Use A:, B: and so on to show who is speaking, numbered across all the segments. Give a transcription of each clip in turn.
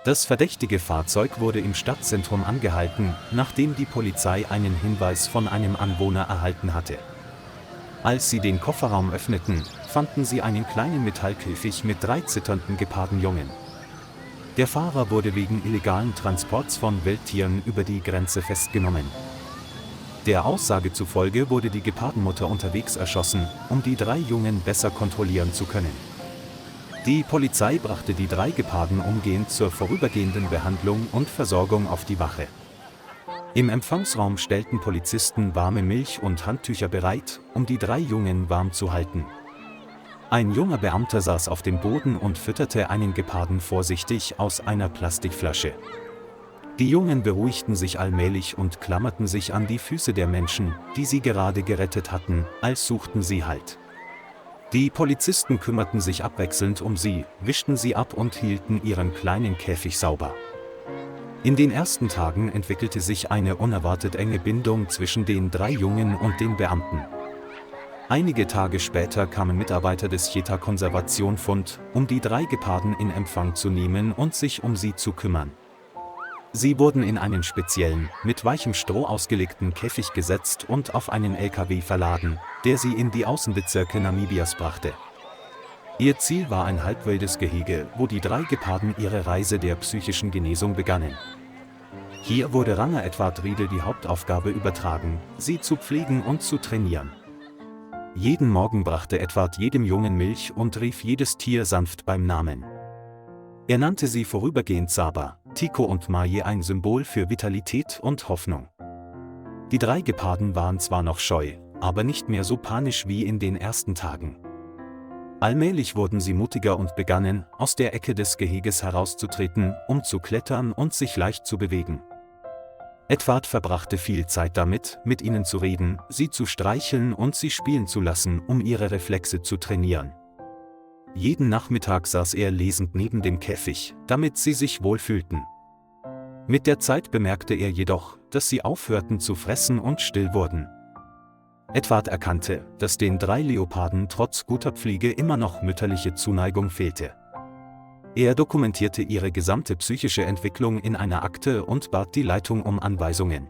A: Das verdächtige Fahrzeug wurde im Stadtzentrum angehalten, nachdem die Polizei einen Hinweis von einem Anwohner erhalten hatte. Als sie den Kofferraum öffneten, fanden sie einen kleinen Metallkäfig mit 3 zitternden Gepardenjungen. Der Fahrer wurde wegen illegalen Transports von Wildtieren über die Grenze festgenommen. Der Aussage zufolge wurde die Gepardenmutter unterwegs erschossen, um die 3 Jungen besser kontrollieren zu können. Die Polizei brachte die 3 Geparden umgehend zur vorübergehenden Behandlung und Versorgung auf die Wache. Im Empfangsraum stellten Polizisten warme Milch und Handtücher bereit, um die 3 Jungen warm zu halten. Ein junger Beamter saß auf dem Boden und fütterte einen Geparden vorsichtig aus einer Plastikflasche. Die Jungen beruhigten sich allmählich und klammerten sich an die Füße der Menschen, die sie gerade gerettet hatten, als suchten sie Halt. Die Polizisten kümmerten sich abwechselnd um sie, wischten sie ab und hielten ihren kleinen Käfig sauber. In den ersten Tagen entwickelte sich eine unerwartet enge Bindung zwischen den 3 Jungen und den Beamten. Einige Tage später kamen Mitarbeiter des Cheta Konservation Fund, um die 3 Geparden in Empfang zu nehmen und sich um sie zu kümmern. Sie wurden in einen speziellen, mit weichem Stroh ausgelegten Käfig gesetzt und auf einen LKW verladen, der sie in die Außenbezirke Namibias brachte. Ihr Ziel war ein halbwildes Gehege, wo die 3 Geparden ihre Reise der psychischen Genesung begannen. Hier wurde Ranger Edward Riedel die Hauptaufgabe übertragen, sie zu pflegen und zu trainieren. Jeden Morgen brachte Edward jedem Jungen Milch und rief jedes Tier sanft beim Namen. Er nannte sie vorübergehend Saba, Tiko und Maye, ein Symbol für Vitalität und Hoffnung. Die 3 Geparden waren zwar noch scheu, aber nicht mehr so panisch wie in den ersten Tagen. Allmählich wurden sie mutiger und begannen, aus der Ecke des Geheges herauszutreten, um zu klettern und sich leicht zu bewegen. Edward verbrachte viel Zeit damit, mit ihnen zu reden, sie zu streicheln und sie spielen zu lassen, um ihre Reflexe zu trainieren. Jeden Nachmittag saß er lesend neben dem Käfig, damit sie sich wohlfühlten. Mit der Zeit bemerkte er jedoch, dass sie aufhörten zu fressen und still wurden. Edward erkannte, dass den 3 Leoparden trotz guter Pflege immer noch mütterliche Zuneigung fehlte. Er dokumentierte ihre gesamte psychische Entwicklung in einer Akte und bat die Leitung um Anweisungen.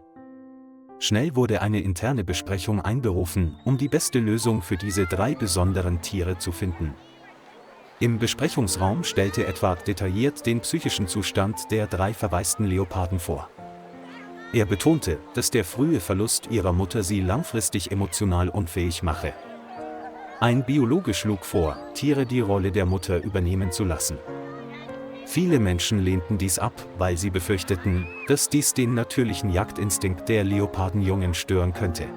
A: Schnell wurde eine interne Besprechung einberufen, um die beste Lösung für diese 3 besonderen Tiere zu finden. Im Besprechungsraum stellte Edward detailliert den psychischen Zustand der 3 verwaisten Leoparden vor. Er betonte, dass der frühe Verlust ihrer Mutter sie langfristig emotional unfähig mache. Ein Biologe schlug vor, Tiere die Rolle der Mutter übernehmen zu lassen. Viele Menschen lehnten dies ab, weil sie befürchteten, dass dies den natürlichen Jagdinstinkt der Leopardenjungen stören könnte.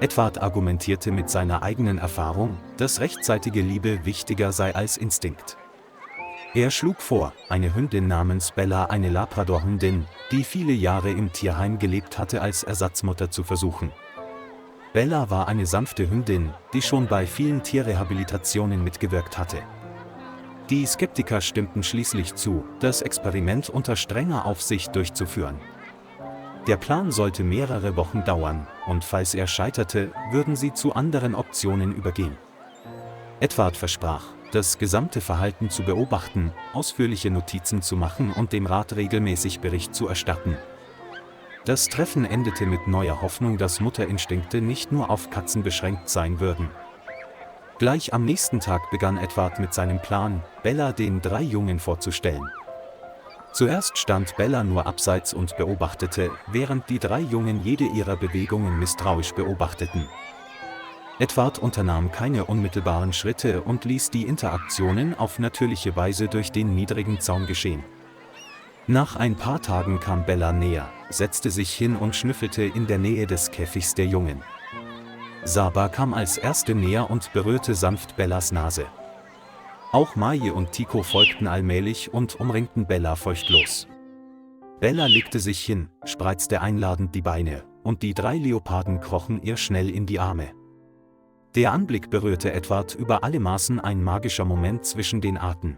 A: Edward argumentierte mit seiner eigenen Erfahrung, dass rechtzeitige Liebe wichtiger sei als Instinkt. Er schlug vor, eine Hündin namens Bella, eine Labrador-Hündin, die viele Jahre im Tierheim gelebt hatte, als Ersatzmutter zu versuchen. Bella war eine sanfte Hündin, die schon bei vielen Tierrehabilitationen mitgewirkt hatte. Die Skeptiker stimmten schließlich zu, das Experiment unter strenger Aufsicht durchzuführen. Der Plan sollte mehrere Wochen dauern, und falls er scheiterte, würden sie zu anderen Optionen übergehen. Edward versprach, das gesamte Verhalten zu beobachten, ausführliche Notizen zu machen und dem Rat regelmäßig Bericht zu erstatten. Das Treffen endete mit neuer Hoffnung, dass Mutterinstinkte nicht nur auf Katzen beschränkt sein würden. Gleich am nächsten Tag begann Edward mit seinem Plan, Bella den 3 Jungen vorzustellen. Zuerst stand Bella nur abseits und beobachtete, während die 3 Jungen jede ihrer Bewegungen misstrauisch beobachteten. Edward unternahm keine unmittelbaren Schritte und ließ die Interaktionen auf natürliche Weise durch den niedrigen Zaun geschehen. Nach ein paar Tagen kam Bella näher, setzte sich hin und schnüffelte in der Nähe des Käfigs der Jungen. Saba kam als erste näher und berührte sanft Bellas Nase. Auch Maye und Tiko folgten allmählich und umringten Bella furchtlos. Bella legte sich hin, spreizte einladend die Beine, und die 3 Leoparden krochen ihr schnell in die Arme. Der Anblick berührte Edward über alle Maßen, ein magischer Moment zwischen den Arten.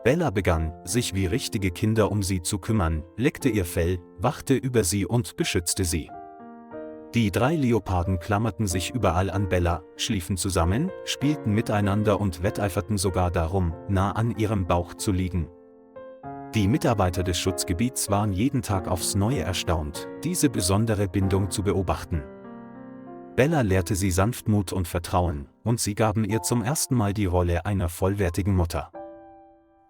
A: Bella begann, sich wie richtige Kinder um sie zu kümmern, leckte ihr Fell, wachte über sie und beschützte sie. Die 3 Leoparden klammerten sich überall an Bella, schliefen zusammen, spielten miteinander und wetteiferten sogar darum, nah an ihrem Bauch zu liegen. Die Mitarbeiter des Schutzgebiets waren jeden Tag aufs Neue erstaunt, diese besondere Bindung zu beobachten. Bella lehrte sie Sanftmut und Vertrauen, und sie gaben ihr zum ersten Mal die Rolle einer vollwertigen Mutter.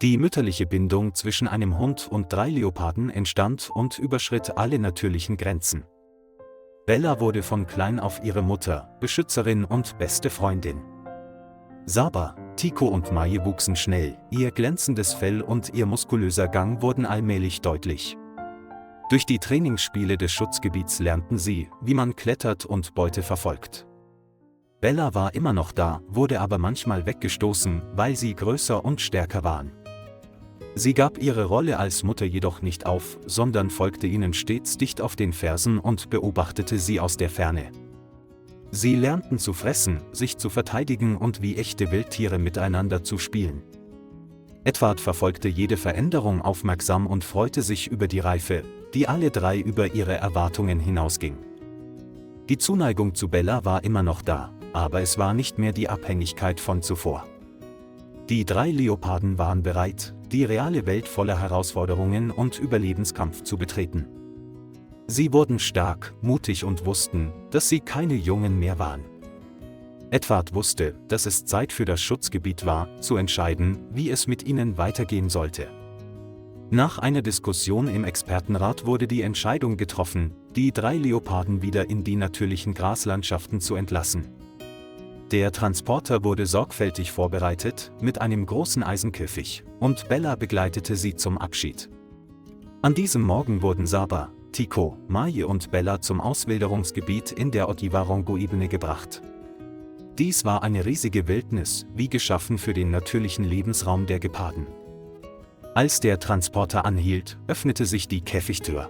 A: Die mütterliche Bindung zwischen einem Hund und 3 Leoparden entstand und überschritt alle natürlichen Grenzen. Bella wurde von klein auf ihre Mutter, Beschützerin und beste Freundin. Saba, Tico und Maje wuchsen schnell, ihr glänzendes Fell und ihr muskulöser Gang wurden allmählich deutlich. Durch die Trainingsspiele des Schutzgebiets lernten sie, wie man klettert und Beute verfolgt. Bella war immer noch da, wurde aber manchmal weggestoßen, weil sie größer und stärker waren. Sie gab ihre Rolle als Mutter jedoch nicht auf, sondern folgte ihnen stets dicht auf den Fersen und beobachtete sie aus der Ferne. Sie lernten zu fressen, sich zu verteidigen und wie echte Wildtiere miteinander zu spielen. Edward verfolgte jede Veränderung aufmerksam und freute sich über die Reife, die alle 3 über ihre Erwartungen hinausging. Die Zuneigung zu Bella war immer noch da, aber es war nicht mehr die Abhängigkeit von zuvor. Die 3 Leoparden waren bereit, die reale Welt voller Herausforderungen und Überlebenskampf zu betreten. Sie wurden stark, mutig und wussten, dass sie keine Jungen mehr waren. Edward wusste, dass es Zeit für das Schutzgebiet war, zu entscheiden, wie es mit ihnen weitergehen sollte. Nach einer Diskussion im Expertenrat wurde die Entscheidung getroffen, die 3 Leoparden wieder in die natürlichen Graslandschaften zu entlassen. Der Transporter wurde sorgfältig vorbereitet, mit einem großen Eisenkäfig, und Bella begleitete sie zum Abschied. An diesem Morgen wurden Saba, Tico, Maje und Bella zum Auswilderungsgebiet in der Otjiwarongo-Ebene gebracht. Dies war eine riesige Wildnis, wie geschaffen für den natürlichen Lebensraum der Geparden. Als der Transporter anhielt, öffnete sich die Käfigtür.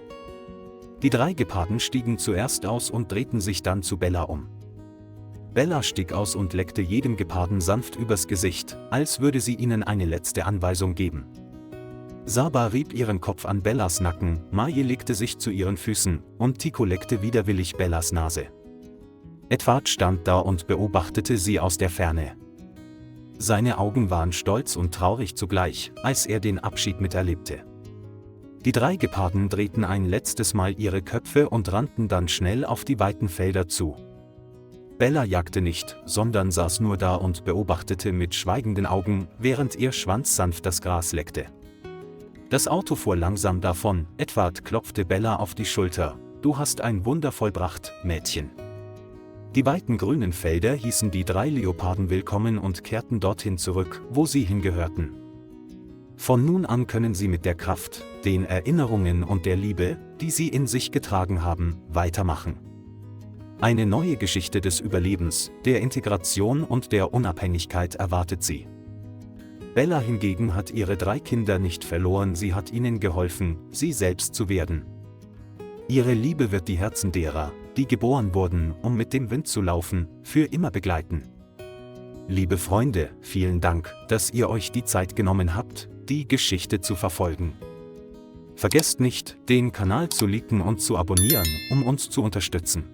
A: Die 3 Geparden stiegen zuerst aus und drehten sich dann zu Bella um. Bella stieg aus und leckte jedem Geparden sanft übers Gesicht, als würde sie ihnen eine letzte Anweisung geben. Saba rieb ihren Kopf an Bellas Nacken, Maje legte sich zu ihren Füßen, und Tico leckte widerwillig Bellas Nase. Edward stand da und beobachtete sie aus der Ferne. Seine Augen waren stolz und traurig zugleich, als er den Abschied miterlebte. Die 3 Geparden drehten ein letztes Mal ihre Köpfe und rannten dann schnell auf die weiten Felder zu. Bella jagte nicht, sondern saß nur da und beobachtete mit schweigenden Augen, während ihr Schwanz sanft das Gras leckte. Das Auto fuhr langsam davon, Edward klopfte Bella auf die Schulter. »Du hast ein Wunder vollbracht, Mädchen.« Die weiten grünen Felder hießen die 3 Leoparden willkommen und kehrten dorthin zurück, wo sie hingehörten. Von nun an können sie mit der Kraft, den Erinnerungen und der Liebe, die sie in sich getragen haben, weitermachen. Eine neue Geschichte des Überlebens, der Integration und der Unabhängigkeit erwartet sie. Bella hingegen hat ihre 3 Kinder nicht verloren, sie hat ihnen geholfen, sie selbst zu werden. Ihre Liebe wird die Herzen derer, die geboren wurden, um mit dem Wind zu laufen, für immer begleiten. Liebe Freunde, vielen Dank, dass ihr euch die Zeit genommen habt, die Geschichte zu verfolgen. Vergesst nicht, den Kanal zu liken und zu abonnieren, um uns zu unterstützen.